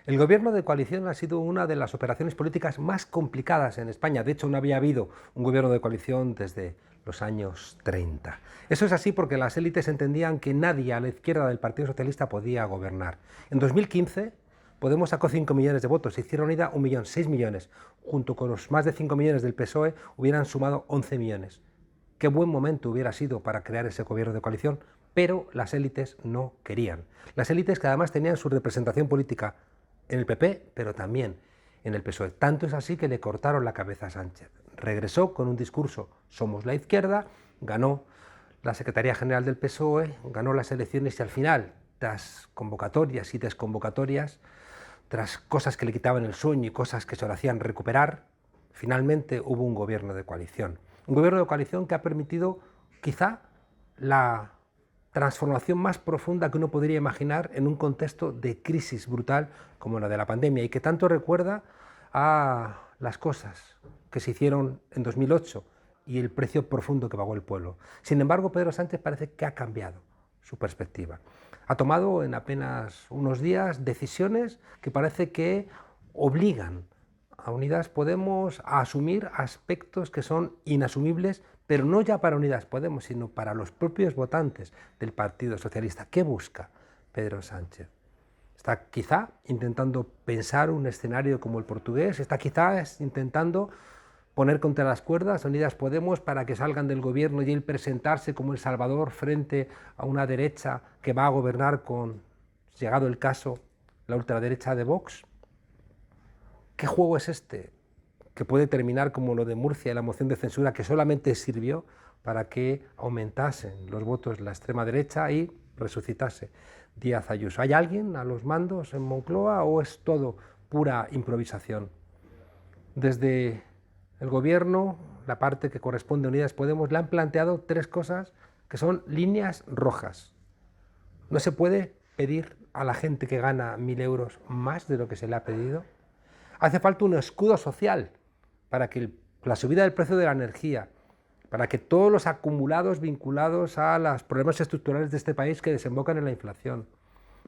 El gobierno de coalición ha sido una de las operaciones políticas más complicadas en España. De hecho, no había habido un gobierno de coalición desde los años 30. Eso es así porque las élites entendían que nadie a la izquierda del Partido Socialista podía gobernar. En 2015, Podemos sacó 5 millones de votos, Izquierda Unida 1 millón, 6 millones. Junto con los más de 5 millones del PSOE hubieran sumado 11 millones. Qué buen momento hubiera sido para crear ese gobierno de coalición, pero las élites no querían. Las élites que además tenían su representación política en el PP, pero también en el PSOE. Tanto es así que le cortaron la cabeza a Sánchez. Regresó con un discurso, somos la izquierda, ganó la Secretaría General del PSOE, ganó las elecciones y al final, tras convocatorias y desconvocatorias, tras cosas que le quitaban el sueño y cosas que se lo hacían recuperar, finalmente hubo un gobierno de coalición. Un gobierno de coalición que ha permitido quizá la transformación más profunda que uno podría imaginar en un contexto de crisis brutal como la de la pandemia y que tanto recuerda a las cosas que se hicieron en 2008 y el precio profundo que pagó el pueblo. Sin embargo, Pedro Sánchez parece que ha cambiado su perspectiva. Ha tomado en apenas unos días decisiones que parece que obligan a Unidas Podemos a asumir aspectos que son inasumibles, pero no ya para Unidas Podemos, sino para los propios votantes del Partido Socialista. ¿Qué busca Pedro Sánchez? Está quizá intentando pensar un escenario como el portugués, está quizá intentando poner contra las cuerdas a Unidas Podemos para que salgan del gobierno y él presentarse como el salvador frente a una derecha que va a gobernar con, llegado el caso, la ultraderecha de Vox. ¿Qué juego es este? Que puede terminar como lo de Murcia y la moción de censura que solamente sirvió para que aumentasen los votos de la extrema derecha y resucitase Díaz Ayuso. ¿Hay alguien a los mandos en Moncloa o es todo pura improvisación? Desde el gobierno, la parte que corresponde a Unidas Podemos, le han planteado 3 cosas que son líneas rojas. No se puede pedir a la gente que gana 1.000 euros más de lo que se le ha pedido. Hace falta un escudo social para que la subida del precio de la energía, para que todos los acumulados vinculados a los problemas estructurales de este país que desembocan en la inflación,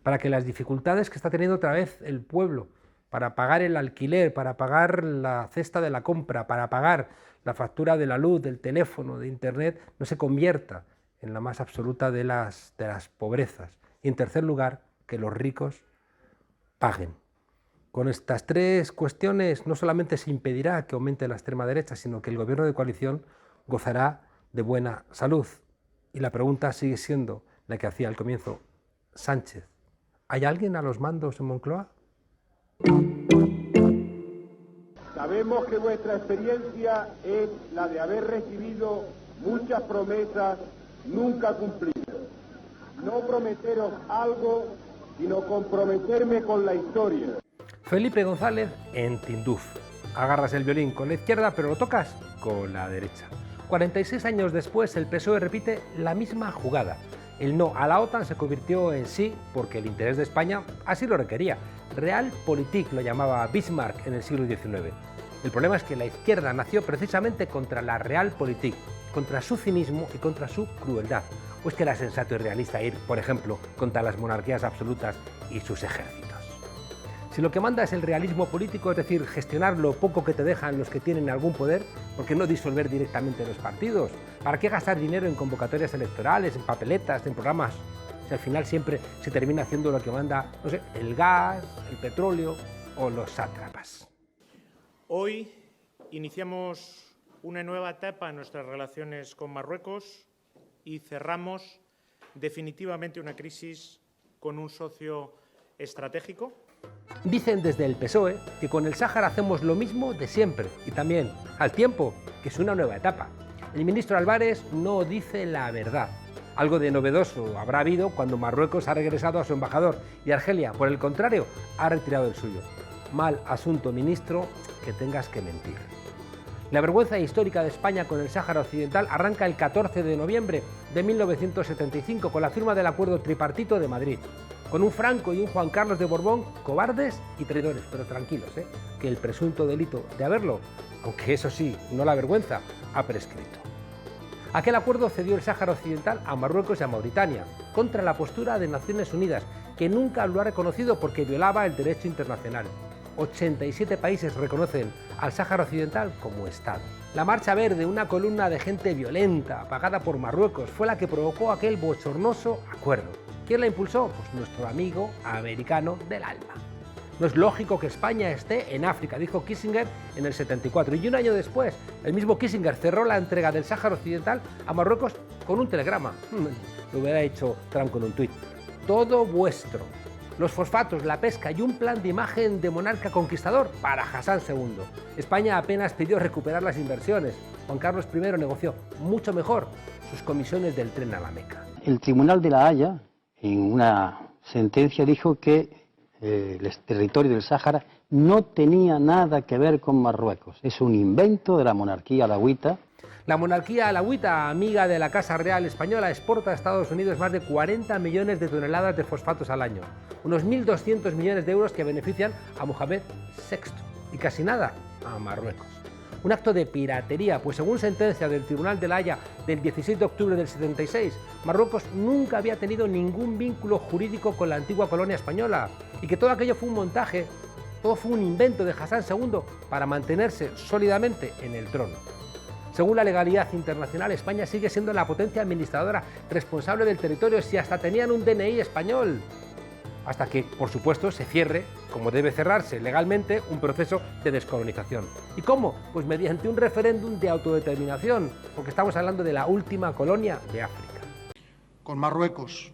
para que las dificultades que está teniendo otra vez el pueblo, para pagar el alquiler, para pagar la cesta de la compra, para pagar la factura de la luz, del teléfono, de internet, no se convierta en la más absoluta de las pobrezas. Y en tercer lugar, que los ricos paguen. Con estas 3 cuestiones no solamente se impedirá que aumente la extrema derecha, sino que el gobierno de coalición gozará de buena salud. Y la pregunta sigue siendo la que hacía al comienzo Sánchez. ¿Hay alguien a los mandos en Moncloa? Sabemos que vuestra experiencia es la de haber recibido muchas promesas nunca cumplidas. No prometeros algo, sino comprometerme con la historia. Felipe González en Tinduf. Agarras el violín con la izquierda, pero lo tocas con la derecha. 46 años después, el PSOE repite la misma jugada. El no a la OTAN se convirtió en sí porque el interés de España así lo requería. Realpolitik lo llamaba Bismarck en el siglo XIX. El problema es que la izquierda nació precisamente contra la Realpolitik, contra su cinismo y contra su crueldad. ¿O es que era sensato y realista ir, por ejemplo, contra las monarquías absolutas y sus ejércitos? Si lo que manda es el realismo político, es decir, gestionar lo poco que te dejan los que tienen algún poder, ¿por qué no disolver directamente los partidos? ¿Para qué gastar dinero en convocatorias electorales, en papeletas, en programas? Si al final siempre se termina haciendo lo que manda, no sé, el gas, el petróleo o los sátrapas. Hoy iniciamos una nueva etapa en nuestras relaciones con Marruecos y cerramos definitivamente una crisis con un socio estratégico. Dicen desde el PSOE que con el Sáhara hacemos lo mismo de siempre y también, al tiempo, que es una nueva etapa. El ministro Álvarez no dice la verdad. Algo de novedoso habrá habido cuando Marruecos ha regresado a su embajador y Argelia, por el contrario, ha retirado el suyo. Mal asunto, ministro, que tengas que mentir. La vergüenza histórica de España con el Sáhara Occidental arranca el 14 de noviembre de 1975 con la firma del Acuerdo Tripartito de Madrid, con un Franco y un Juan Carlos de Borbón cobardes y traidores, pero tranquilos, que el presunto delito de haberlo, aunque eso sí, no la vergüenza, ha prescrito. Aquel acuerdo cedió el Sáhara Occidental a Marruecos y a Mauritania, contra la postura de Naciones Unidas, que nunca lo ha reconocido porque violaba el derecho internacional. 87 países reconocen al Sáhara Occidental como Estado. La Marcha Verde, una columna de gente violenta, pagada por Marruecos, fue la que provocó aquel bochornoso acuerdo. ¿Quién la impulsó? Pues nuestro amigo americano del alma. No es lógico que España esté en África, dijo Kissinger en el 74. Y un año después, el mismo Kissinger cerró la entrega del Sáhara Occidental a Marruecos con un telegrama. Lo hubiera hecho Trump con un tuit. Todo vuestro. Los fosfatos, la pesca y un plan de imagen de monarca conquistador para Hassan II. España apenas pidió recuperar las inversiones. Juan Carlos I negoció mucho mejor sus comisiones del tren a la Meca. El Tribunal de La Haya, en una sentencia, dijo que el territorio del Sáhara no tenía nada que ver con Marruecos. Es un invento de la monarquía alauita. La monarquía alauita, amiga de la Casa Real Española, exporta a Estados Unidos más de 40 millones de toneladas de fosfatos al año, unos 1.200 millones de euros que benefician a Mohamed VI y casi nada a Marruecos. Un acto de piratería, pues según sentencia del Tribunal de La Haya del 16 de octubre del 76, Marruecos nunca había tenido ningún vínculo jurídico con la antigua colonia española y que todo aquello fue un montaje, todo fue un invento de Hassan II para mantenerse sólidamente en el trono. Según la legalidad internacional, España sigue siendo la potencia administradora responsable del territorio si hasta tenían un DNI español. Hasta que, por supuesto, se cierre, como debe cerrarse legalmente, un proceso de descolonización. ¿Y cómo? Pues mediante un referéndum de autodeterminación, porque estamos hablando de la última colonia de África. Con Marruecos,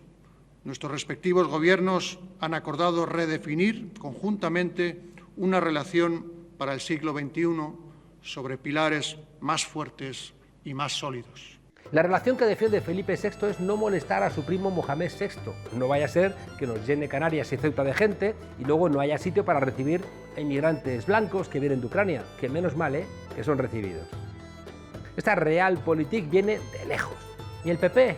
nuestros respectivos gobiernos han acordado redefinir conjuntamente una relación para el siglo XXI sobre pilares más fuertes y más sólidos. La relación que defiende Felipe VI es no molestar a su primo Mohamed VI. No vaya a ser que nos llene Canarias y Ceuta de gente y luego no haya sitio para recibir a inmigrantes blancos que vienen de Ucrania, que menos mal, que son recibidos. Esta realpolitik viene de lejos. Ni el PP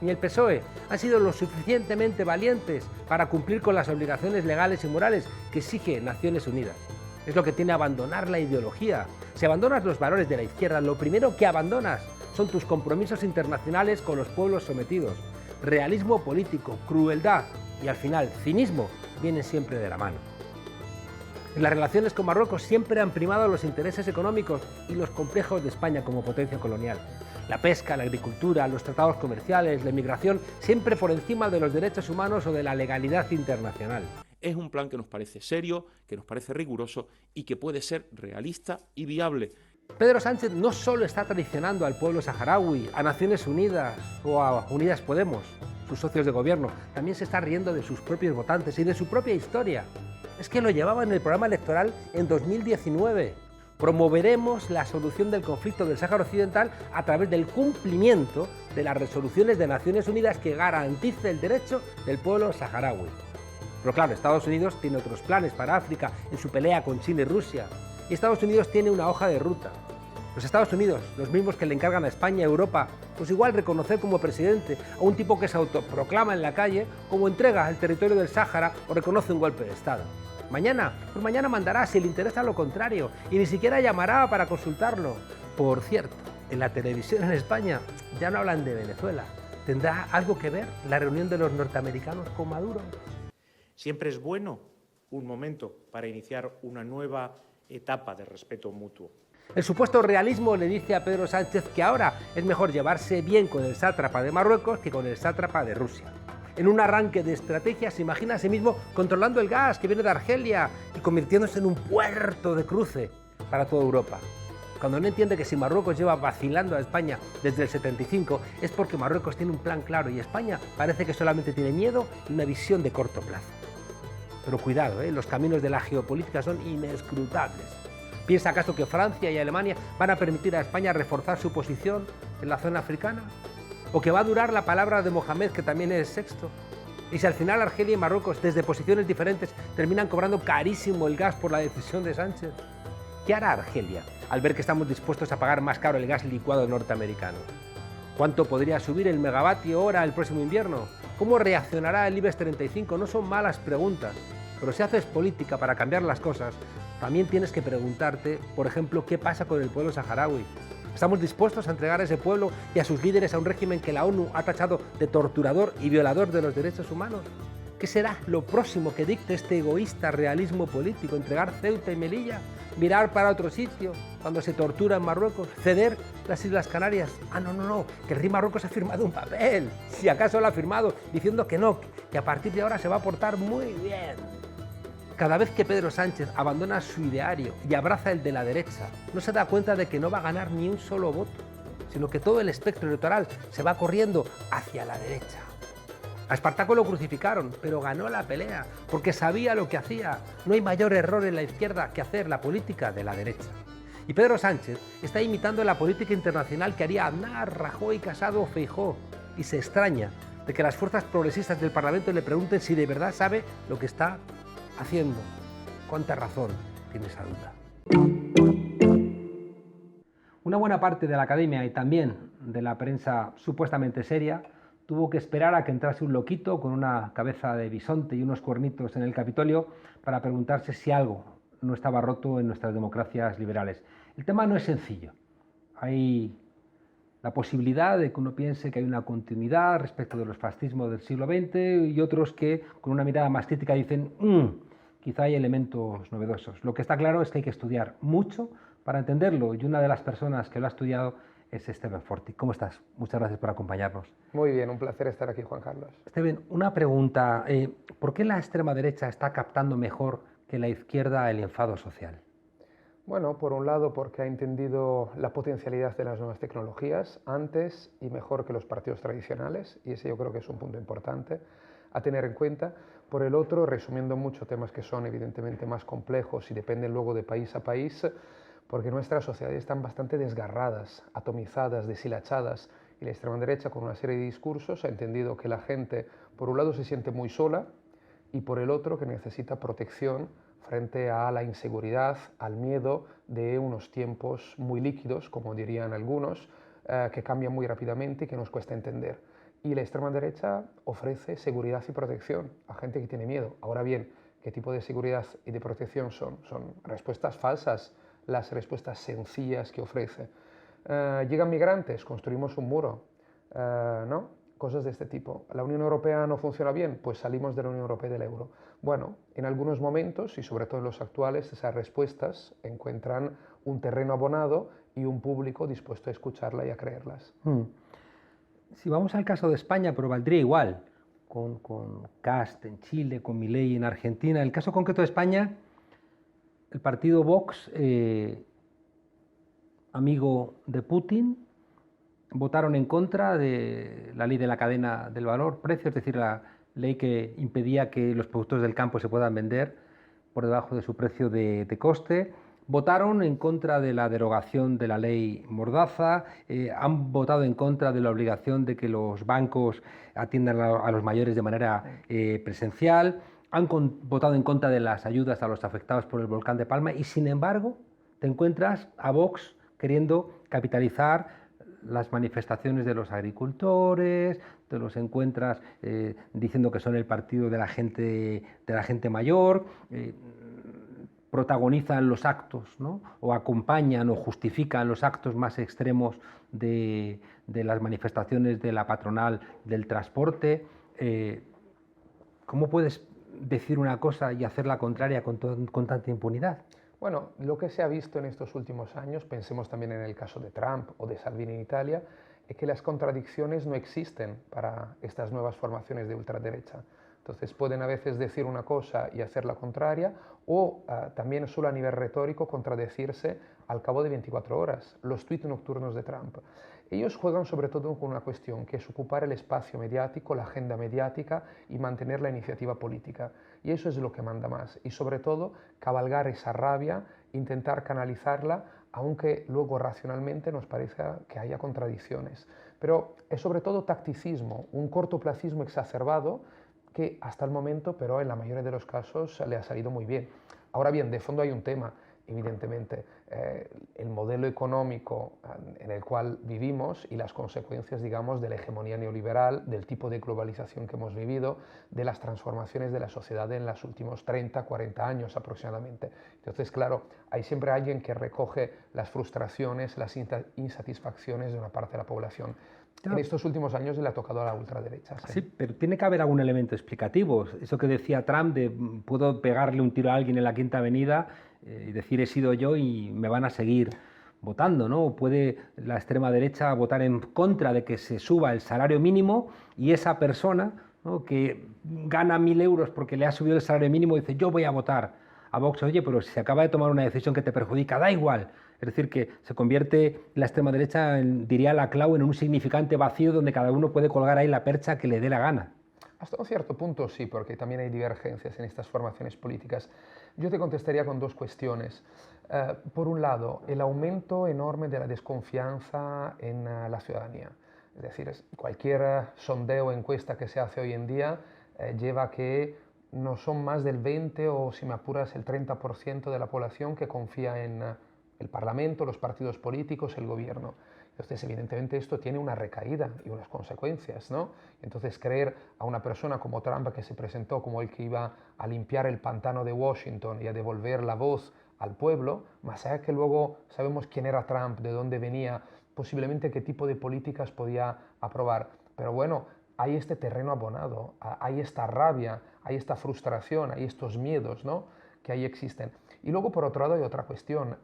ni el PSOE han sido lo suficientemente valientes para cumplir con las obligaciones legales y morales que exige Naciones Unidas. Es lo que tiene abandonar la ideología. Si abandonas los valores de la izquierda, lo primero que abandonas son tus compromisos internacionales con los pueblos sometidos. Realismo político, crueldad y al final cinismo vienen siempre de la mano. En las relaciones con Marruecos siempre han primado los intereses económicos y los complejos de España como potencia colonial. La pesca, la agricultura, los tratados comerciales, la inmigración, siempre por encima de los derechos humanos o de la legalidad internacional. Es un plan que nos parece serio, que nos parece riguroso y que puede ser realista y viable. Pedro Sánchez no solo está traicionando al pueblo saharaui, a Naciones Unidas o a Unidas Podemos, sus socios de gobierno, también se está riendo de sus propios votantes y de su propia historia. Es que lo llevaba en el programa electoral en 2019. Promoveremos la solución del conflicto del Sáhara Occidental a través del cumplimiento de las resoluciones de Naciones Unidas que garantice el derecho del pueblo saharaui. Pero claro, Estados Unidos tiene otros planes para África en su pelea con China y Rusia. Y Estados Unidos tiene una hoja de ruta. Los Estados Unidos, los mismos que le encargan a España y a Europa, pues igual reconocer como presidente a un tipo que se autoproclama en la calle, como entrega el territorio del Sáhara o reconoce un golpe de Estado. Mañana, pues mañana mandará si le interesa lo contrario y ni siquiera llamará para consultarlo. Por cierto, en la televisión en España ya no hablan de Venezuela. ¿Tendrá algo que ver la reunión de los norteamericanos con Maduro? Siempre es bueno un momento para iniciar una nueva etapa de respeto mutuo. El supuesto realismo le dice a Pedro Sánchez que ahora es mejor llevarse bien con el sátrapa de Marruecos que con el sátrapa de Rusia. En un arranque de estrategia se imagina a sí mismo controlando el gas que viene de Argelia y convirtiéndose en un puerto de cruce para toda Europa. Cuando no entiende que si Marruecos lleva vacilando a España desde el 75 es porque Marruecos tiene un plan claro y España parece que solamente tiene miedo y una visión de corto plazo. Pero cuidado, los caminos de la geopolítica son inescrutables. ¿Piensa acaso que Francia y Alemania van a permitir a España reforzar su posición en la zona africana? ¿O que va a durar la palabra de Mohamed, que también es sexto? Y si al final Argelia y Marruecos, desde posiciones diferentes, terminan cobrando carísimo el gas por la decisión de Sánchez, ¿qué hará Argelia al ver que estamos dispuestos a pagar más caro el gas licuado norteamericano? ¿Cuánto podría subir el megavatio hora el próximo invierno? ¿Cómo reaccionará el IBEX 35? No son malas preguntas, pero si haces política para cambiar las cosas, también tienes que preguntarte, por ejemplo, ¿qué pasa con el pueblo saharaui? ¿Estamos dispuestos a entregar a ese pueblo y a sus líderes a un régimen que la ONU ha tachado de torturador y violador de los derechos humanos? ¿Qué será lo próximo que dicte este egoísta realismo político? ¿Entregar Ceuta y Melilla? ¿Mirar para otro sitio cuando se tortura en Marruecos? ¿Ceder las Islas Canarias? Ah, no, que el rey Marruecos ha firmado un papel, si acaso lo ha firmado, diciendo que no, que a partir de ahora se va a portar muy bien. Cada vez que Pedro Sánchez abandona su ideario y abraza el de la derecha, no se da cuenta de que no va a ganar ni un solo voto, sino que todo el espectro electoral se va corriendo hacia la derecha. A Espartaco lo crucificaron, pero ganó la pelea, porque sabía lo que hacía. No hay mayor error en la izquierda que hacer la política de la derecha. Y Pedro Sánchez está imitando la política internacional que haría Aznar, Rajoy, Casado o Feijóo, y se extraña de que las fuerzas progresistas del Parlamento le pregunten si de verdad sabe lo que está haciendo. ¿Cuánta razón tiene esa duda? Una buena parte de la academia y también de la prensa supuestamente seria tuvo que esperar a que entrase un loquito con una cabeza de bisonte y unos cuernitos en el Capitolio para preguntarse si algo no estaba roto en nuestras democracias liberales. El tema no es sencillo. Hay la posibilidad de que uno piense que hay una continuidad respecto de los fascismos del siglo XX y otros que con una mirada más crítica dicen quizá hay elementos novedosos. Lo que está claro es que hay que estudiar mucho para entenderlo y una de las personas que lo ha estudiado es Steven Forti. ¿Cómo estás? Muchas gracias por acompañarnos. Muy bien, un placer estar aquí, Juan Carlos. Steven, una pregunta. ¿Por qué la extrema derecha está captando mejor que la izquierda el enfado social? Bueno, por un lado porque ha entendido la potencialidad de las nuevas tecnologías antes y mejor que los partidos tradicionales, y ese yo creo que es un punto importante a tener en cuenta. Por el otro, resumiendo mucho temas que son evidentemente más complejos y dependen luego de país a país, porque nuestras sociedades están bastante desgarradas, atomizadas, deshilachadas, y la extrema derecha con una serie de discursos ha entendido que la gente por un lado se siente muy sola y por el otro que necesita protección frente a la inseguridad, al miedo de unos tiempos muy líquidos, como dirían algunos, que cambian muy rápidamente y que nos cuesta entender. Y la extrema derecha ofrece seguridad y protección a gente que tiene miedo. Ahora bien, ¿qué tipo de seguridad y de protección son? Son respuestas falsas, las respuestas sencillas que ofrece. Llegan migrantes, construimos un muro, ¿no? Cosas de este tipo. ¿La Unión Europea no funciona bien? Pues salimos de la Unión Europea y del euro. Bueno, en algunos momentos, y sobre todo en los actuales, esas respuestas encuentran un terreno abonado y un público dispuesto a escucharla y a creerlas. Si vamos al caso de España, pero valdría igual, con Kast en Chile, con Milei en Argentina. El caso concreto de España, el partido Vox, amigo de Putin, votaron en contra de la ley de la cadena del valor-precio, es decir, la ley que impedía que los productos del campo se puedan vender por debajo de su precio de coste. Votaron en contra de la derogación de la ley Mordaza, han votado en contra de la obligación de que los bancos atiendan a los mayores de manera presencial, han votado en contra de las ayudas a los afectados por el volcán de Palma y, sin embargo, te encuentras a Vox queriendo capitalizar las manifestaciones de los agricultores, te los encuentras diciendo que son el partido de la gente mayor, protagonizan los actos, ¿no? O acompañan o justifican los actos más extremos de las manifestaciones de la patronal del transporte. ¿Cómo puedes decir una cosa y hacer la contraria con tanta impunidad? Bueno, lo que se ha visto en estos últimos años, pensemos también en el caso de Trump o de Salvini en Italia, es que las contradicciones no existen para estas nuevas formaciones de ultraderecha. Entonces pueden a veces decir una cosa y hacer la contraria, o también solo a nivel retórico contradecirse al cabo de 24 horas. Los tuits nocturnos de Trump. Ellos juegan sobre todo con una cuestión, que es ocupar el espacio mediático, la agenda mediática y mantener la iniciativa política. Y eso es lo que manda más. Y sobre todo, cabalgar esa rabia, intentar canalizarla, aunque luego racionalmente nos parezca que haya contradicciones. Pero es sobre todo tacticismo, un cortoplacismo exacerbado que hasta el momento, pero en la mayoría de los casos, le ha salido muy bien. Ahora bien, de fondo hay un tema, evidentemente, el modelo económico en el cual vivimos y las consecuencias, digamos, de la hegemonía neoliberal, del tipo de globalización que hemos vivido, de las transformaciones de la sociedad en los últimos 30, 40 años aproximadamente. Entonces, claro, hay siempre alguien que recoge las frustraciones, las insatisfacciones de una parte de la población. En estos últimos años le ha tocado a la ultraderecha. Sí, pero tiene que haber algún elemento explicativo. Eso que decía Trump de puedo pegarle un tiro a alguien en la Quinta Avenida y decir he sido yo y me van a seguir votando, ¿no? O puede la extrema derecha votar en contra de que se suba el salario mínimo y esa persona, ¿no?, que gana 1.000 euros porque le ha subido el salario mínimo dice yo voy a votar a Vox. Oye, pero si se acaba de tomar una decisión que te perjudica, da igual. Es decir, que se convierte la extrema derecha, diría la Clau, en un significante vacío donde cada uno puede colgar ahí la percha que le dé la gana. Hasta un cierto punto sí, porque también hay divergencias en estas formaciones políticas. Yo te contestaría con dos cuestiones. Por un lado, el aumento enorme de la desconfianza en la ciudadanía. Es decir, cualquier sondeo o encuesta que se hace hoy en día lleva a que no son más del 20 o, si me apuras, el 30% de la población que confía en el Parlamento, los partidos políticos, el gobierno. Entonces, evidentemente, esto tiene una recaída y unas consecuencias, ¿no? Entonces, creer a una persona como Trump, que se presentó como el que iba a limpiar el pantano de Washington y a devolver la voz al pueblo, más allá que luego sabemos quién era Trump, de dónde venía, posiblemente qué tipo de políticas podía aprobar. Pero bueno, hay este terreno abonado, hay esta rabia, hay esta frustración, hay estos miedos, ¿no?, que ahí existen. Y luego, por otro lado, hay otra cuestión.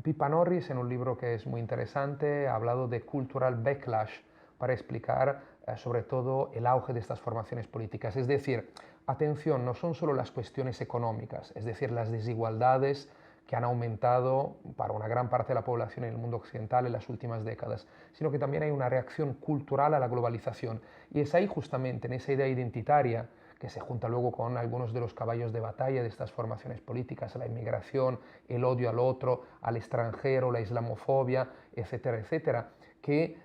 Pippa Norris, en un libro que es muy interesante, ha hablado de cultural backlash para explicar sobre todo el auge de estas formaciones políticas. Es decir, atención, no son solo las cuestiones económicas, es decir, las desigualdades que han aumentado para una gran parte de la población en el mundo occidental en las últimas décadas, sino que también hay una reacción cultural a la globalización. Y es ahí justamente, en esa idea identitaria, que se junta luego con algunos de los caballos de batalla de estas formaciones políticas, la inmigración, el odio al otro, al extranjero, la islamofobia, etcétera, etcétera, que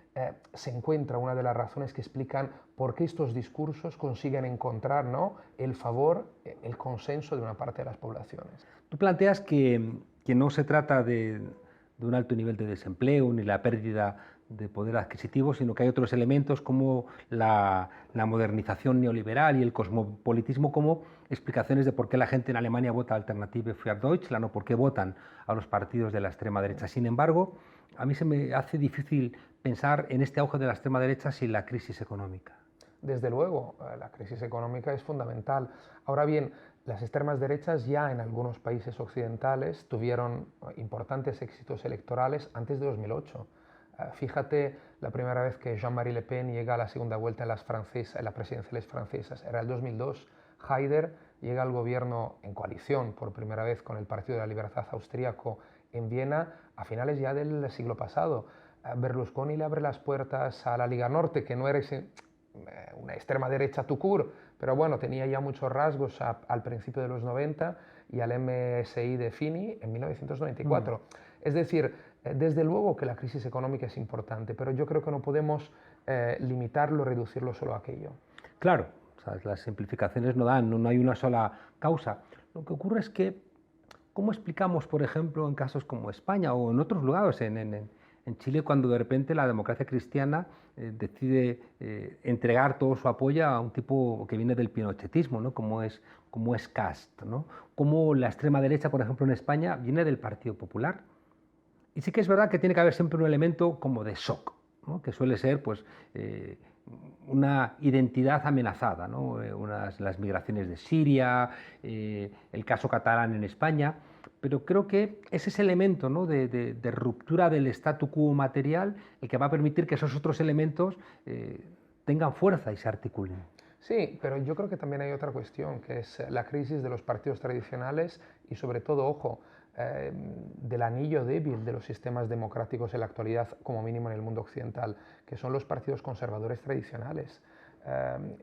se encuentra una de las razones que explican por qué estos discursos consiguen encontrar, ¿no?, el favor, el consenso de una parte de las poblaciones. Tú planteas que no se trata de un alto nivel de desempleo ni la pérdida de poder adquisitivo, sino que hay otros elementos como la modernización neoliberal y el cosmopolitismo como explicaciones de por qué la gente en Alemania vota Alternative für Deutschland o por qué votan a los partidos de la extrema derecha. Sin embargo, a mí se me hace difícil pensar en este auge de la extrema derecha sin la crisis económica. Desde luego, la crisis económica es fundamental. Ahora bien, las extremas derechas ya en algunos países occidentales tuvieron importantes éxitos electorales antes de 2008. Fíjate, la primera vez que Jean-Marie Le Pen llega a la segunda vuelta en las presidenciales francesas era el 2002. Haider llega al gobierno en coalición por primera vez con el Partido de la Libertad austríaco en Viena a finales ya del siglo pasado. Berlusconi le abre las puertas a la Liga Norte, que no era una extrema derecha tout court, pero bueno, tenía ya muchos rasgos al principio de los 90 y al MSI de Fini en 1994. Es decir, desde luego que la crisis económica es importante, pero yo creo que no podemos limitarlo, reducirlo solo a aquello. Claro, o sea, las simplificaciones no dan, no hay una sola causa. Lo que ocurre es que, ¿cómo explicamos, por ejemplo, en casos como España o en otros lugares, en Chile, cuando de repente la democracia cristiana decide entregar todo su apoyo a un tipo que viene del pinochetismo, ¿no?, como es Cast, ¿no? Como la extrema derecha, por ejemplo, en España, viene del Partido Popular. Y sí que es verdad que tiene que haber siempre un elemento como de shock, ¿no?, que suele ser pues, una identidad amenazada, ¿no?, las migraciones de Siria, el caso catalán en España. Pero creo que es ese elemento, ¿no?, de ruptura del statu quo material el que va a permitir que esos otros elementos tengan fuerza y se articulen. Sí, pero yo creo que también hay otra cuestión, que es la crisis de los partidos tradicionales y sobre todo, ojo, del anillo débil de los sistemas democráticos en la actualidad, como mínimo en el mundo occidental, que son los partidos conservadores tradicionales.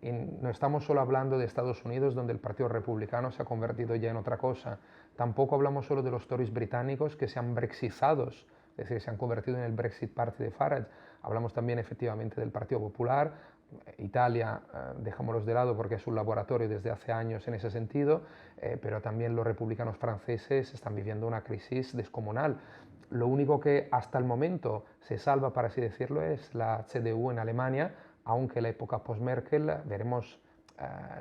Y no estamos solo hablando de Estados Unidos, donde el Partido Republicano se ha convertido ya en otra cosa. Tampoco hablamos solo de los Tories británicos que se han brexizados, es decir, se han convertido en el Brexit Party de Farage. Hablamos también efectivamente del Partido Popular. Italia, dejémoslos de lado porque es un laboratorio desde hace años en ese sentido, pero también los republicanos franceses están viviendo una crisis descomunal. Lo único que hasta el momento se salva, por así decirlo, es la CDU en Alemania, aunque en la época post-Merkel veremos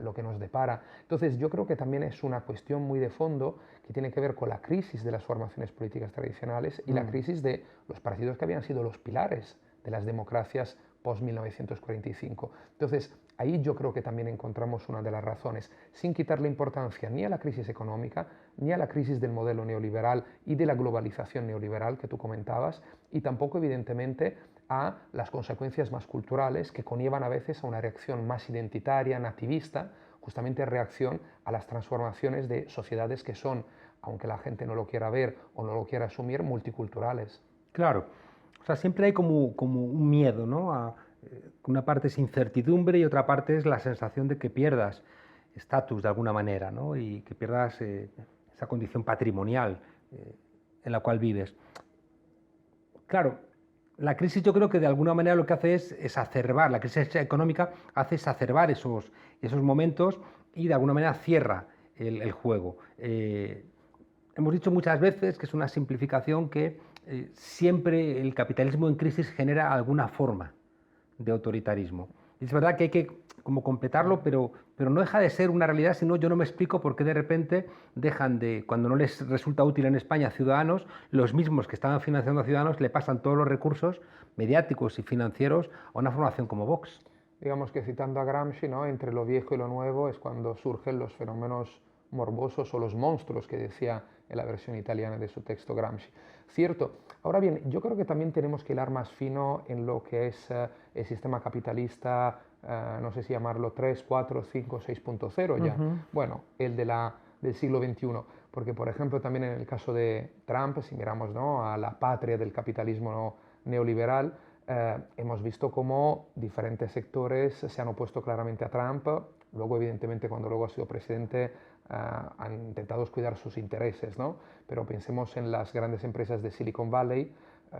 lo que nos depara. Entonces yo creo que también es una cuestión muy de fondo que tiene que ver con la crisis de las formaciones políticas tradicionales y la crisis de los partidos que habían sido los pilares de las democracias post-1945. Entonces, ahí yo creo que también encontramos una de las razones, sin quitarle importancia ni a la crisis económica, ni a la crisis del modelo neoliberal y de la globalización neoliberal que tú comentabas, y tampoco, evidentemente, a las consecuencias más culturales que conllevan a veces a una reacción más identitaria, nativista, justamente en reacción a las transformaciones de sociedades que son, aunque la gente no lo quiera ver o no lo quiera asumir, multiculturales. Claro, o sea, siempre hay como un miedo, ¿no? Una parte es incertidumbre y otra parte es la sensación de que pierdas estatus de alguna manera, ¿no? Y que pierdas esa condición patrimonial en la cual vives. Claro, la crisis yo creo que de alguna manera lo que hace es exacerbar, la crisis económica hace exacerbar esos momentos y de alguna manera cierra el juego. Hemos dicho muchas veces que es una simplificación que siempre el capitalismo en crisis genera alguna forma de autoritarismo. Y es verdad que hay que como completarlo, pero no deja de ser una realidad, si no yo no me explico por qué de repente dejan de, cuando no les resulta útil en España a Ciudadanos, los mismos que estaban financiando a Ciudadanos le pasan todos los recursos mediáticos y financieros a una formación como Vox. Digamos que citando a Gramsci, ¿no? Entre lo viejo y lo nuevo es cuando surgen los fenómenos morbosos o los monstruos que decía en la versión italiana de su texto Gramsci. Cierto. Ahora bien, yo creo que también tenemos que hilar más fino en lo que es el sistema capitalista, no sé si llamarlo 3, 4, 5, 6.0 ya. Bueno, el del siglo XXI. Porque, por ejemplo, también en el caso de Trump, si miramos, ¿no?, a la patria del capitalismo neoliberal, hemos visto cómo diferentes sectores se han opuesto claramente a Trump. Luego, evidentemente, cuando luego ha sido presidente, han intentado cuidar sus intereses, ¿no? Pero pensemos en las grandes empresas de Silicon Valley,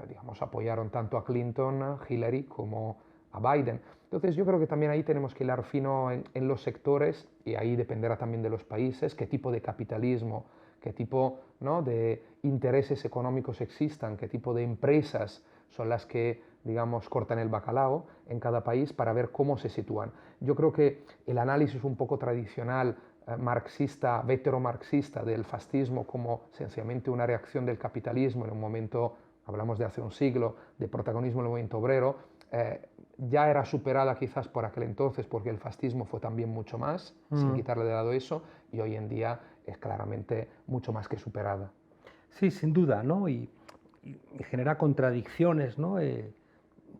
digamos, apoyaron tanto a Clinton, Hillary, como a Biden. Entonces, yo creo que también ahí tenemos que hilar fino en los sectores, y ahí dependerá también de los países, qué tipo de capitalismo, qué tipo, ¿no?, de intereses económicos existan, qué tipo de empresas son las que, digamos, cortan el bacalao en cada país para ver cómo se sitúan. Yo creo que el análisis un poco tradicional, marxista, vetero-marxista del fascismo como sencillamente una reacción del capitalismo en un momento, hablamos de hace un siglo, de protagonismo del movimiento obrero, ya era superada quizás por aquel entonces porque el fascismo fue también mucho más, sin quitarle de lado eso, y hoy en día es claramente mucho más que superada. Sí, sin duda, ¿no? Y genera contradicciones, ¿no?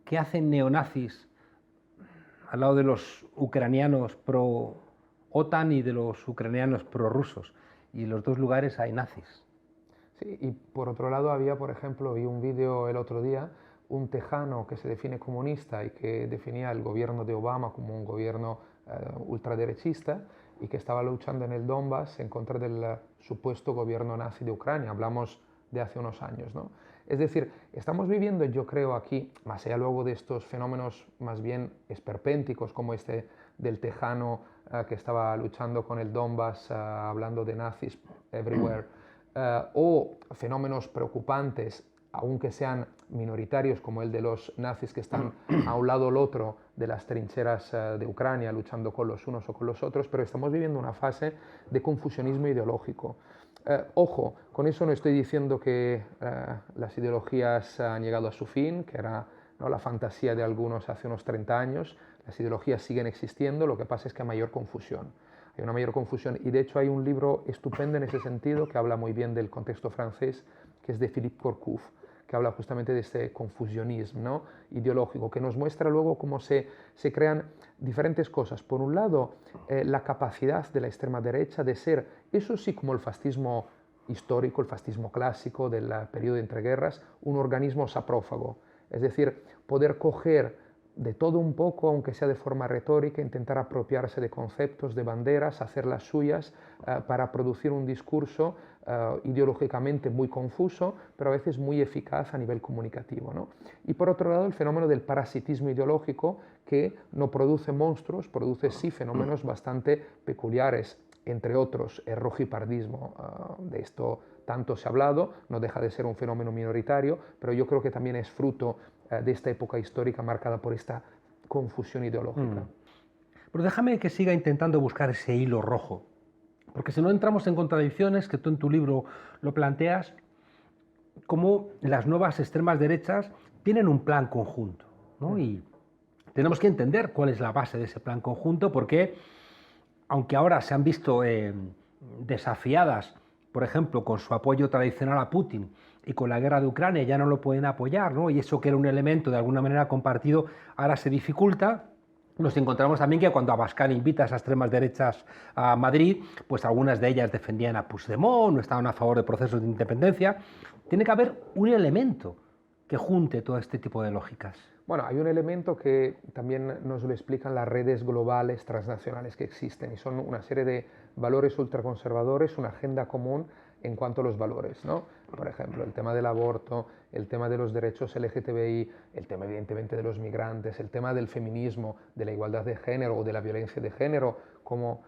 ¿Qué hacen neonazis al lado de los ucranianos pro-OTAN y de los ucranianos prorrusos? Y en los dos lugares hay nazis. Sí, y por otro lado había, por ejemplo, vi un vídeo el otro día, un tejano que se define comunista y que definía el gobierno de Obama como un gobierno ultraderechista y que estaba luchando en el Donbass en contra del supuesto gobierno nazi de Ucrania. Hablamos de hace unos años, ¿no? Es decir, estamos viviendo, yo creo, aquí, más allá luego de estos fenómenos más bien esperpénticos como este del tejano que estaba luchando con el Donbass, hablando de nazis everywhere, o fenómenos preocupantes, aunque sean minoritarios, como el de los nazis que están a un lado o al otro de las trincheras de Ucrania, luchando con los unos o con los otros, pero estamos viviendo una fase de confusionismo ideológico. Ojo, con eso no estoy diciendo que las ideologías han llegado a su fin, que era, ¿no?, la fantasía de algunos hace unos 30 años. Las ideologías siguen existiendo, lo que pasa es que hay mayor confusión. Hay una mayor confusión y de hecho hay un libro estupendo en ese sentido que habla muy bien del contexto francés, que es de Philippe Courcouf, que habla justamente de este confusionismo, ¿no?, ideológico, que nos muestra luego cómo se crean diferentes cosas. Por un lado, la capacidad de la extrema derecha de ser, eso sí, como el fascismo histórico, el fascismo clásico del periodo de entreguerras, un organismo saprófago, es decir, poder coger de todo un poco, aunque sea de forma retórica, intentar apropiarse de conceptos, de banderas, hacerlas suyas para producir un discurso ideológicamente muy confuso, pero a veces muy eficaz a nivel comunicativo, ¿no? Y por otro lado, el fenómeno del parasitismo ideológico, que no produce monstruos, produce sí fenómenos bastante peculiares, entre otros el rojipardismo. De esto tanto se ha hablado, no deja de ser un fenómeno minoritario, pero yo creo que también es fruto de esta época histórica marcada por esta confusión ideológica. Pero déjame que siga intentando buscar ese hilo rojo, porque si no entramos en contradicciones, que tú en tu libro lo planteas, como las nuevas extremas derechas tienen un plan conjunto, ¿no? Y tenemos que entender cuál es la base de ese plan conjunto, porque aunque ahora se han visto desafiadas, por ejemplo, con su apoyo tradicional a Putin y con la guerra de Ucrania ya no lo pueden apoyar, ¿no? Y eso que era un elemento de alguna manera compartido ahora se dificulta. Nos encontramos también que cuando Abascal invita a esas extremas derechas a Madrid, pues algunas de ellas defendían a Puigdemont, no estaban a favor de procesos de independencia. Tiene que haber un elemento que junte todo este tipo de lógicas. Bueno, hay un elemento que también nos lo explican las redes globales transnacionales que existen y son una serie de valores ultraconservadores, una agenda común en cuanto a los valores, ¿no? Por ejemplo, el tema del aborto, el tema de los derechos LGTBI, el tema evidentemente de los migrantes, el tema del feminismo, de la igualdad de género o de la violencia de género, como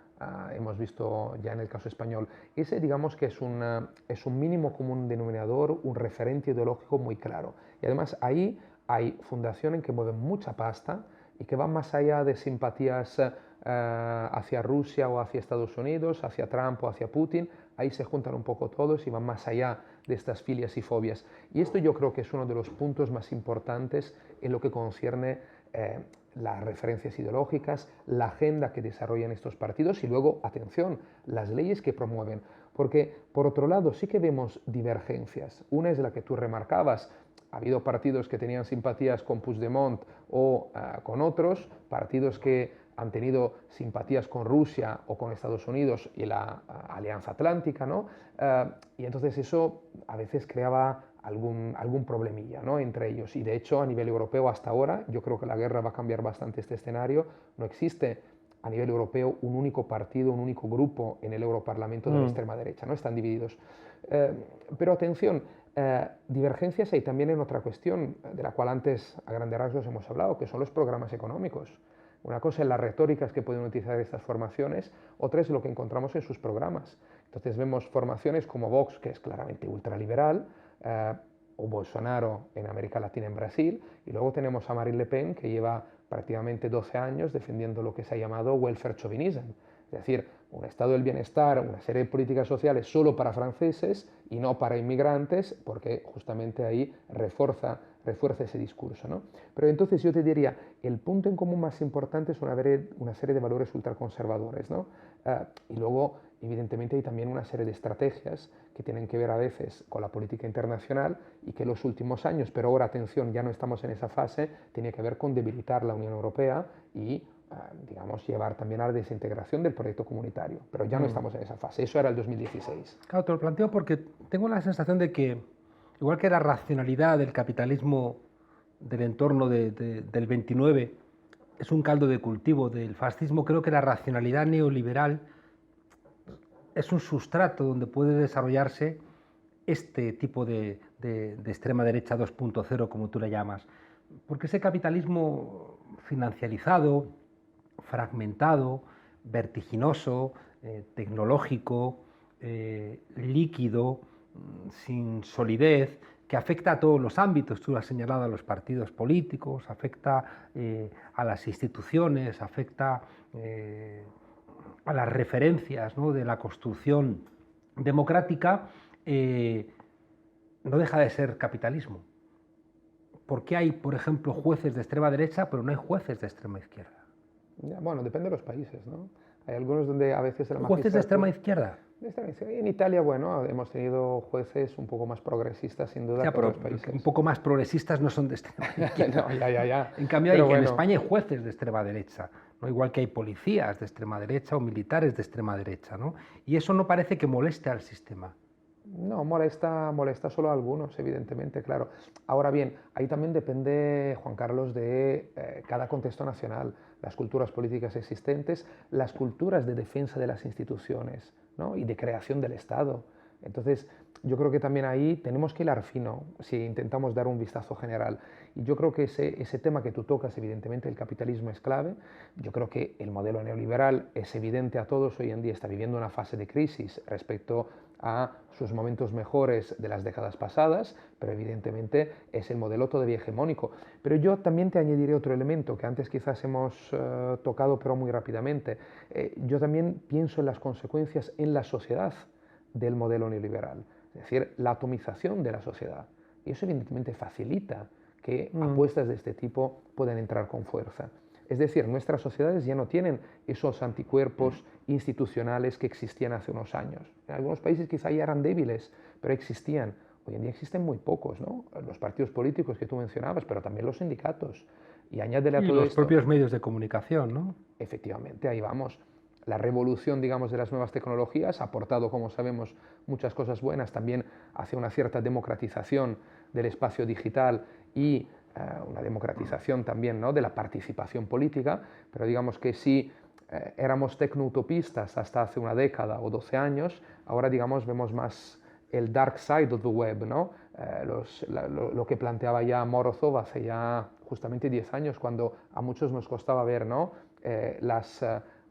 hemos visto ya en el caso español. Ese, digamos que es un mínimo común denominador, un referente ideológico muy claro. Y además ahí hay fundaciones que mueven mucha pasta y que van más allá de simpatías hacia Rusia o hacia Estados Unidos, hacia Trump o hacia Putin. Ahí se juntan un poco todos y van más allá de estas filias y fobias. Y esto yo creo que es uno de los puntos más importantes en lo que concierne las referencias ideológicas, la agenda que desarrollan estos partidos y luego, atención, las leyes que promueven. Porque, por otro lado, sí que vemos divergencias. Una es la que tú remarcabas. Ha habido partidos que tenían simpatías con Puigdemont o con otros, partidos que han tenido simpatías con Rusia o con Estados Unidos y la Alianza Atlántica, ¿no? Y entonces eso a veces creaba algún problemilla, ¿no?, entre ellos. Y de hecho, a nivel europeo hasta ahora, yo creo que la guerra va a cambiar bastante este escenario. No existe a nivel europeo un único partido, un único grupo en el Europarlamento de la extrema derecha, ¿no? Están divididos. Pero atención, divergencias hay también en otra cuestión, de la cual antes a grandes rasgos hemos hablado, que son los programas económicos. Una cosa es las retóricas que pueden utilizar estas formaciones, otra es lo que encontramos en sus programas. Entonces vemos formaciones como Vox, que es claramente ultraliberal, o Bolsonaro en América Latina, en Brasil, y luego tenemos a Marine Le Pen, que lleva prácticamente 12 años defendiendo lo que se ha llamado welfare chauvinism, es decir, un estado del bienestar, una serie de políticas sociales solo para franceses y no para inmigrantes, porque justamente ahí refuerza ese discurso, ¿no? Pero entonces yo te diría, el punto en común más importante es una serie de valores ultraconservadores, ¿no? Y luego, evidentemente, hay también una serie de estrategias que tienen que ver a veces con la política internacional y que en los últimos años, pero ahora, atención, ya no estamos en esa fase, tiene que ver con debilitar la Unión Europea y digamos, llevar también a la desintegración del proyecto comunitario, pero ya no estamos en esa fase, eso era el 2016. Claro, te lo planteo porque tengo la sensación de que, igual que la racionalidad del capitalismo del entorno del 29 es un caldo de cultivo del fascismo, creo que la racionalidad neoliberal es un sustrato donde puede desarrollarse este tipo de extrema derecha 2.0, como tú le llamas, porque ese capitalismo financiarizado, fragmentado, vertiginoso, tecnológico, líquido, sin solidez, que afecta a todos los ámbitos, tú lo has señalado, a los partidos políticos, afecta a las instituciones, afecta a las referencias, ¿no?, de la construcción democrática, no deja de ser capitalismo. ¿Por qué hay, por ejemplo, jueces de extrema derecha, pero no hay jueces de extrema izquierda? Bueno, depende de los países, ¿no? Hay algunos donde a veces... ¿Jueces de extrema izquierda? En Italia, bueno, hemos tenido jueces un poco más progresistas, sin duda, que otros países. Un poco más progresistas no son de extrema izquierda. No, ya. En cambio, en España hay jueces de extrema derecha, ¿no? Igual que hay policías de extrema derecha o militares de extrema derecha, ¿no? Y eso no parece que moleste al sistema. No, molesta solo a algunos, evidentemente, claro. Ahora bien, ahí también depende, Juan Carlos, de cada contexto nacional, las culturas políticas existentes, las culturas de defensa de las instituciones, ¿no?, y de creación del Estado. Entonces, yo creo que también ahí tenemos que hilar fino si intentamos dar un vistazo general. Y yo creo que ese tema que tú tocas, evidentemente, el capitalismo es clave. Yo creo que el modelo neoliberal es evidente a todos, hoy en día está viviendo una fase de crisis respecto a sus momentos mejores de las décadas pasadas, pero evidentemente es el modelo todavía hegemónico. Pero yo también te añadiré otro elemento que antes quizás hemos tocado, pero muy rápidamente. Yo también pienso en las consecuencias en la sociedad del modelo neoliberal, es decir, la atomización de la sociedad. Y eso evidentemente facilita que apuestas de este tipo pueden entrar con fuerza. Es decir, nuestras sociedades ya no tienen esos anticuerpos institucionales que existían hace unos años. En algunos países quizá ya eran débiles, pero existían. Hoy en día existen muy pocos, ¿no? Los partidos políticos que tú mencionabas, pero también los sindicatos. Y añádele a todo los esto, propios medios de comunicación, ¿no? Efectivamente, ahí vamos. La revolución, digamos, de las nuevas tecnologías ha aportado, como sabemos, muchas cosas buenas, también hacia una cierta democratización del espacio digital y una democratización también, ¿no?, de la participación política, pero digamos que si éramos tecno-utopistas hasta hace una década o 12 años, ahora, digamos, vemos más el dark side of the web, ¿no? Lo que planteaba ya Morozov hace ya justamente 10 años, cuando a muchos nos costaba ver, ¿no?,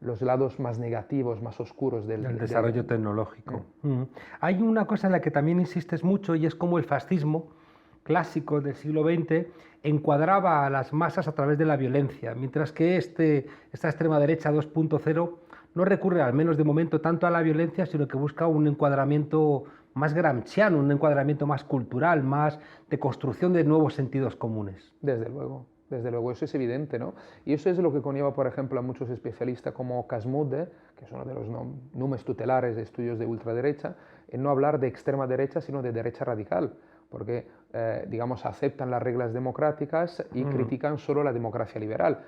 los lados más negativos, más oscuros del desarrollo tecnológico. Hay una cosa en la que también insistes mucho, y es cómo el fascismo clásico del siglo XX encuadraba a las masas a través de la violencia, mientras que esta extrema derecha 2.0 no recurre, al menos de momento, tanto a la violencia, sino que busca un encuadramiento más gramsciano, un encuadramiento más cultural, más de construcción de nuevos sentidos comunes. Desde luego, eso es evidente, ¿no? Y eso es lo que conlleva, por ejemplo, a muchos especialistas como Casmude, que es uno de los números tutelares de estudios de ultraderecha, en no hablar de extrema derecha, sino de derecha radical, porque, digamos, aceptan las reglas democráticas y critican solo la democracia liberal.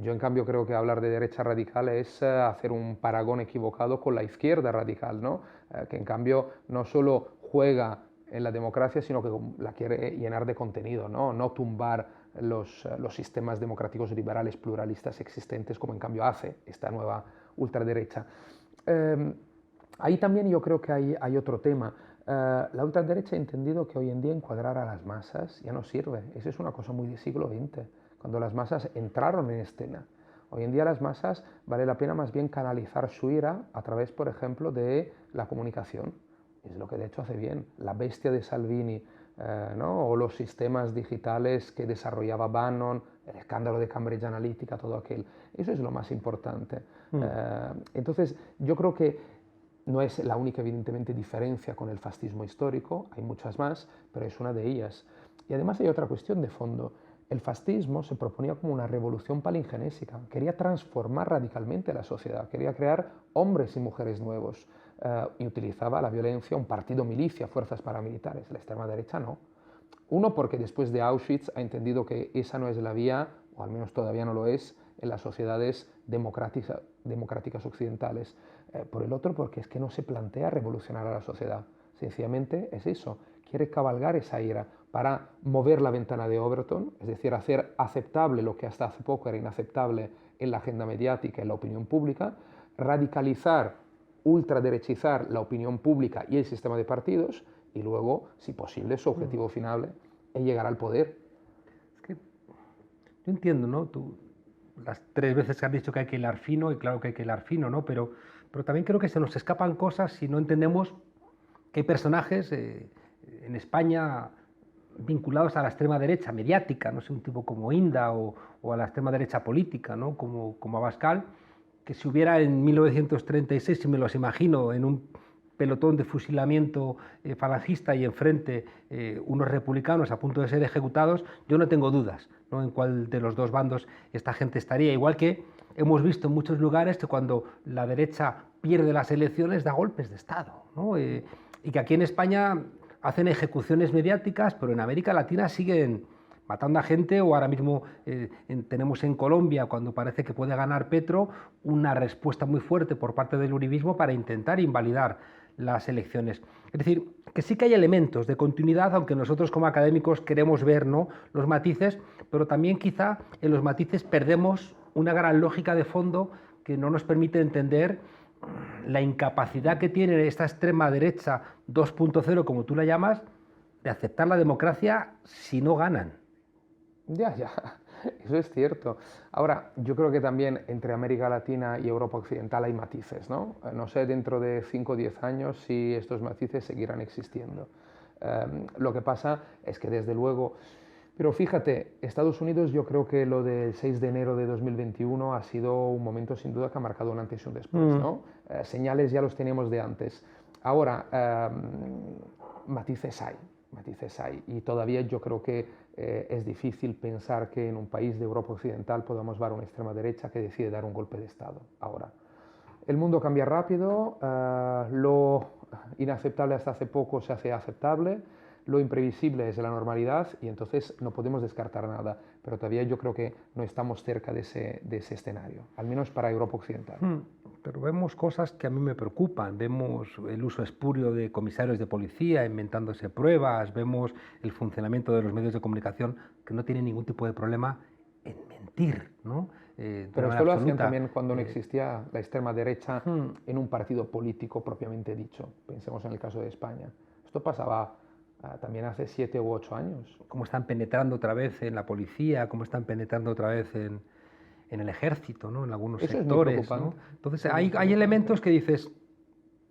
Yo, en cambio, creo que hablar de derecha radical es hacer un paragón equivocado con la izquierda radical, ¿no? Que, en cambio, no solo juega en la democracia, sino que la quiere llenar de contenido, no tumbar los sistemas democráticos liberales pluralistas existentes, como en cambio hace esta nueva ultraderecha. Ahí también yo creo que hay otro tema. La ultraderecha ha entendido que hoy en día encuadrar a las masas ya no sirve. Eso es una cosa muy del siglo XX, cuando las masas entraron en escena. Hoy en día las masas vale la pena más bien canalizar su ira a través, por ejemplo, de la comunicación. Es lo que de hecho hace bien. La bestia de Salvini, ¿no?, o los sistemas digitales que desarrollaba Bannon, el escándalo de Cambridge Analytica, todo aquel. Eso es lo más importante. Entonces, yo creo que no es la única, evidentemente, diferencia con el fascismo histórico, hay muchas más, pero es una de ellas. Y además hay otra cuestión de fondo. El fascismo se proponía como una revolución palingenésica, quería transformar radicalmente la sociedad, quería crear hombres y mujeres nuevos, y utilizaba la violencia, un partido milicia, fuerzas paramilitares. La extrema derecha no. Uno, porque después de Auschwitz ha entendido que esa no es la vía, o al menos todavía no lo es, en las sociedades democráticas occidentales. Por el otro, porque es que no se plantea revolucionar a la sociedad. Sencillamente es eso, quiere cabalgar esa ira para mover la ventana de Overton, es decir, hacer aceptable lo que hasta hace poco era inaceptable en la agenda mediática, en la opinión pública, radicalizar, ultraderechizar la opinión pública y el sistema de partidos, y luego, si posible, su objetivo final es llegar al poder. Es que yo entiendo, ¿no? Tú, las 3 veces que has dicho que hay que hilar fino, y claro que hay que hilar fino, ¿no? Pero también creo que se nos escapan cosas si no entendemos que hay personajes en España vinculados a la extrema derecha mediática, no sé, un tipo como Inda o a la extrema derecha política, ¿no?, como Abascal, que si hubiera en 1936, si me los imagino, en un pelotón de fusilamiento falangista y enfrente unos republicanos a punto de ser ejecutados, yo no tengo dudas, ¿no?, en cuál de los dos bandos esta gente estaría. Igual que hemos visto en muchos lugares que cuando la derecha pierde las elecciones da golpes de Estado, ¿no? Y que aquí en España hacen ejecuciones mediáticas, pero en América Latina siguen matando a gente, o ahora mismo tenemos en Colombia, cuando parece que puede ganar Petro, una respuesta muy fuerte por parte del uribismo para intentar invalidar las elecciones. Es decir, que sí que hay elementos de continuidad, aunque nosotros como académicos queremos ver, ¿no?, los matices, pero también quizá en los matices perdemos una gran lógica de fondo que no nos permite entender la incapacidad que tiene esta extrema derecha 2.0, como tú la llamas, de aceptar la democracia si no ganan. Ya, eso es cierto. Ahora, yo creo que también entre América Latina y Europa Occidental hay matices, ¿no? No sé dentro de 5 o 10 años si estos matices seguirán existiendo. Lo que pasa es que desde luego... Pero fíjate, Estados Unidos, yo creo que lo del 6 de enero de 2021 ha sido un momento sin duda que ha marcado un antes y un después, ¿no? Señales ya los teníamos de antes. Ahora, matices hay. matices hay. Y todavía yo creo que es difícil pensar que en un país de Europa Occidental podamos ver una extrema derecha que decide dar un golpe de Estado ahora. El mundo cambia rápido, lo inaceptable hasta hace poco se hace aceptable, lo imprevisible es la normalidad y entonces no podemos descartar nada, pero todavía yo creo que no estamos cerca de ese escenario, al menos para Europa Occidental. Pero vemos cosas que a mí me preocupan, vemos el uso espurio de comisarios de policía inventándose pruebas, vemos el funcionamiento de los medios de comunicación que no tienen ningún tipo de problema en mentir, ¿no? Pero esto lo hacían también cuando no existía la extrema derecha en un partido político propiamente dicho. Pensemos en el caso de España. Esto pasaba también hace 7 u 8 años. Cómo están penetrando otra vez en la policía, cómo están penetrando otra vez en el ejército, ¿no? En algunos Eso sectores. Es muy preocupante. ¿No? Entonces hay elementos que dices,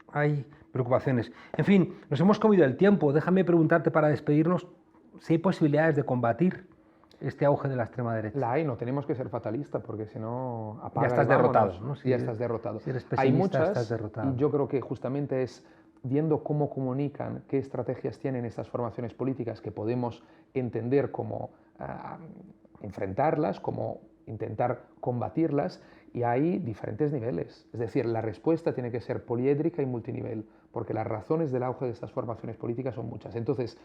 hay preocupaciones. En fin, nos hemos comido el tiempo. Déjame preguntarte para despedirnos si hay posibilidades de combatir este auge de la extrema derecha. La hay, no tenemos que ser fatalistas porque si no apaga ya estás derrotado, ¿no? Ya estás derrotado. Si eres hay pesimista, muchas, estás derrotado. Y yo creo que justamente es viendo cómo comunican, qué estrategias tienen estas formaciones políticas que podemos entender cómo enfrentarlas, cómo intentar combatirlas, y hay diferentes niveles. Es decir, la respuesta tiene que ser poliédrica y multinivel, porque las razones del auge de estas formaciones políticas son muchas. Entonces,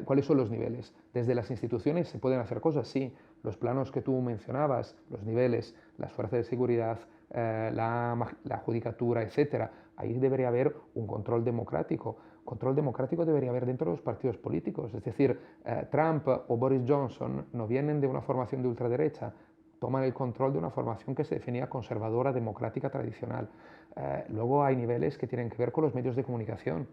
¿cuáles son los niveles? Desde las instituciones se pueden hacer cosas, sí. Los planos que tú mencionabas, los niveles, las fuerzas de seguridad, la judicatura, etc. Ahí debería haber un control democrático. Control democrático debería haber dentro de los partidos políticos. Es decir, Trump o Boris Johnson no vienen de una formación de ultraderecha, toman el control de una formación que se definía conservadora, democrática, tradicional. Luego hay niveles que tienen que ver con los medios de comunicación.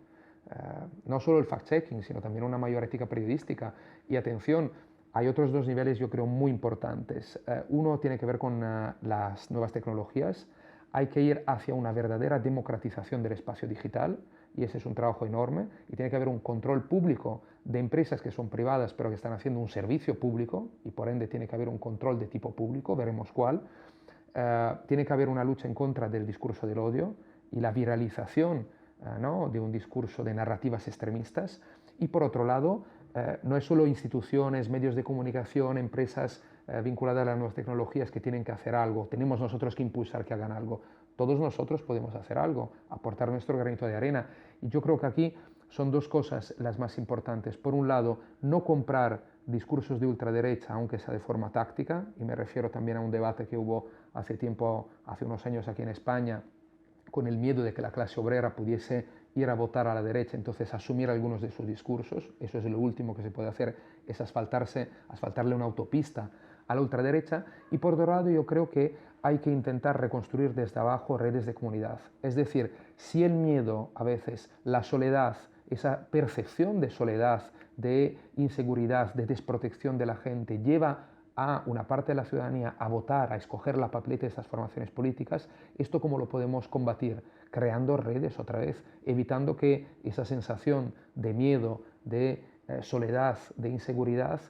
No solo el fact-checking, sino también una mayor ética periodística. Y atención, hay otros dos niveles yo creo muy importantes. Uno tiene que ver con las nuevas tecnologías. Hay que ir hacia una verdadera democratización del espacio digital, y ese es un trabajo enorme, y tiene que haber un control público de empresas que son privadas pero que están haciendo un servicio público, y por ende tiene que haber un control de tipo público, veremos cuál. Tiene que haber una lucha en contra del discurso del odio y la viralización ¿no? de un discurso de narrativas extremistas, y por otro lado, no es solo instituciones, medios de comunicación, empresas vinculadas a las nuevas tecnologías que tienen que hacer algo, tenemos nosotros que impulsar que hagan algo. Todos nosotros podemos hacer algo, aportar nuestro granito de arena. Y yo creo que aquí son dos cosas las más importantes. Por un lado, no comprar discursos de ultraderecha, aunque sea de forma táctica, y me refiero también a un debate que hubo hace unos años aquí en España, con el miedo de que la clase obrera pudiese ir a votar a la derecha, entonces asumir algunos de sus discursos. Eso es lo último que se puede hacer, es asfaltarle una autopista a la ultraderecha. Y por otro lado, yo creo que hay que intentar reconstruir desde abajo redes de comunidad. Es decir, si el miedo, a veces, la soledad, esa percepción de soledad, de inseguridad, de desprotección de la gente, lleva a una parte de la ciudadanía a votar, a escoger la papeleta de estas formaciones políticas, ¿esto cómo lo podemos combatir? Creando redes otra vez, evitando que esa sensación de miedo, de soledad, de inseguridad,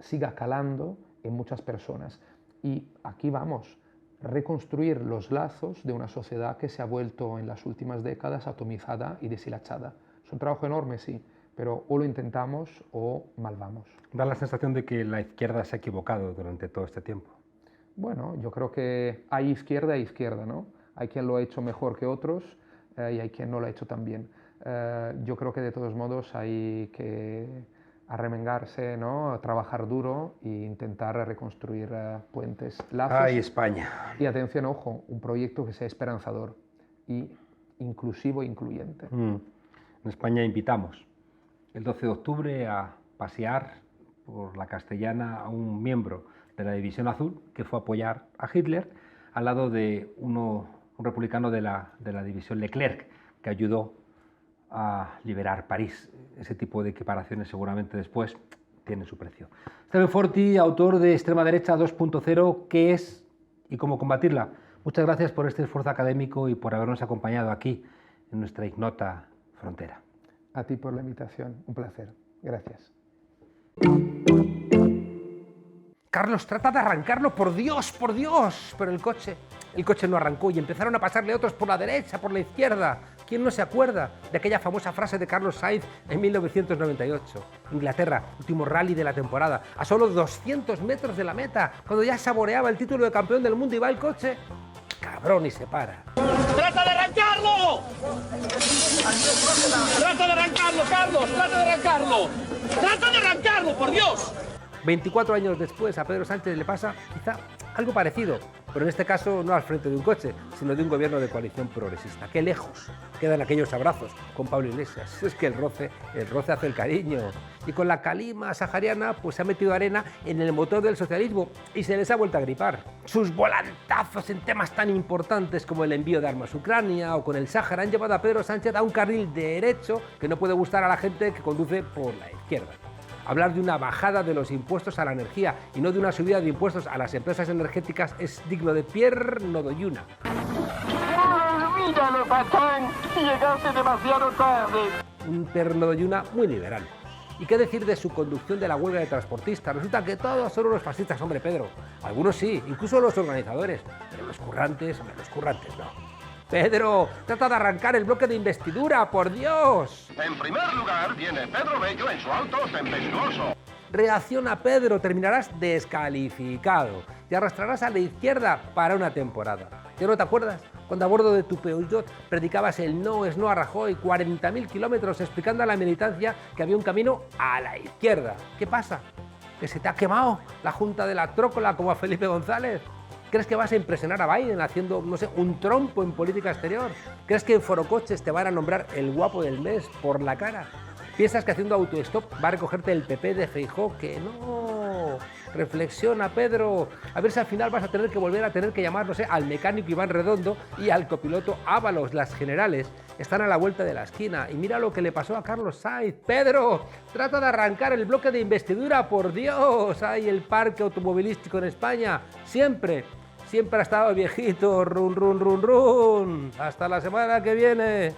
siga calando en muchas personas. Y aquí vamos, reconstruir los lazos de una sociedad que se ha vuelto en las últimas décadas atomizada y deshilachada. Es un trabajo enorme, sí, pero o lo intentamos o mal vamos. Da la sensación de que la izquierda se ha equivocado durante todo este tiempo. Bueno, yo creo que hay izquierda e izquierda, ¿no? Hay quien lo ha hecho mejor que otros y hay quien no lo ha hecho tan bien. Yo creo que de todos modos hay que arremangarse, ¿no? Trabajar duro e intentar reconstruir puentes, lazos. ¡Ay, España! Y atención, ojo, un proyecto que sea esperanzador y inclusivo e incluyente. En España invitamos el 12 de octubre a pasear por la Castellana a un miembro de la División Azul que fue a apoyar a Hitler al lado de un republicano de la División Leclerc que ayudó a liberar París. Ese tipo de equiparaciones seguramente después tienen su precio. Stephen Forti, autor de Extrema Derecha 2.0, ¿qué es y cómo combatirla? Muchas gracias por este esfuerzo académico y por habernos acompañado aquí en nuestra ignota frontera. A ti por la invitación, un placer. Gracias. Carlos, trata de arrancarlo, por Dios, pero el coche no arrancó y empezaron a pasarle otros por la derecha, por la izquierda. ¿Quién no se acuerda de aquella famosa frase de Carlos Sainz en 1998? Inglaterra, último rally de la temporada, a solo 200 metros de la meta, cuando ya saboreaba el título de campeón del mundo y va el coche, cabrón, y se para. ¡Trata de arrancarlo! ¡Trata de arrancarlo, Carlos! ¡Trata de arrancarlo! ¡Trata de arrancarlo, por Dios! 24 años después a Pedro Sánchez le pasa quizá algo parecido, pero en este caso no al frente de un coche, sino de un gobierno de coalición progresista. ¡Qué lejos quedan aquellos abrazos con Pablo Iglesias! Es que el roce hace el cariño. Y con la calima sahariana pues se ha metido arena en el motor del socialismo y se les ha vuelto a gripar. Sus volantazos en temas tan importantes como el envío de armas a Ucrania o con el Sáhara han llevado a Pedro Sánchez a un carril derecho que no puede gustar a la gente que conduce por la izquierda. Hablar de una bajada de los impuestos a la energía y no de una subida de impuestos a las empresas energéticas es digno de Pierre Nodoyuna. ¡Míralo, patán! ¡Llegaste demasiado tarde! Un Pierre Nodoyuna muy liberal. ¿Y qué decir de su conducción de la huelga de transportistas? Resulta que todos son unos fascistas, hombre, Pedro. Algunos sí, incluso los organizadores, pero los currantes no. Pedro, trata de arrancar el bloque de investidura, por Dios. En primer lugar viene Pedro Bello en su auto tempestuoso. Reacciona Pedro, terminarás descalificado y arrastrarás a la izquierda para una temporada. ¿Ya no te acuerdas? Cuando a bordo de tu Peugeot predicabas el no es no a Rajoy, 40.000 kilómetros explicando a la militancia que había un camino a la izquierda. ¿Qué pasa? ¿Que se te ha quemado la junta de la trócola como a Felipe González? ¿Crees que vas a impresionar a Biden haciendo, no sé, un trompo en política exterior? ¿Crees que en Forocoches te van a nombrar el guapo del mes por la cara? ¿Piensas que haciendo autostop va a recogerte el PP de Feijóo? ¡Que no! Reflexiona, Pedro. A ver si al final vas a tener que volver a tener que llamar, no sé, al mecánico Iván Redondo y al copiloto Ábalos. Las generales están a la vuelta de la esquina. Y mira lo que le pasó a Carlos Sainz. ¡Pedro! Trata de arrancar el bloque de investidura, por Dios. ¡Ay, el parque automovilístico en España! Siempre ha estado viejito. Run, run, run, run. Hasta la semana que viene.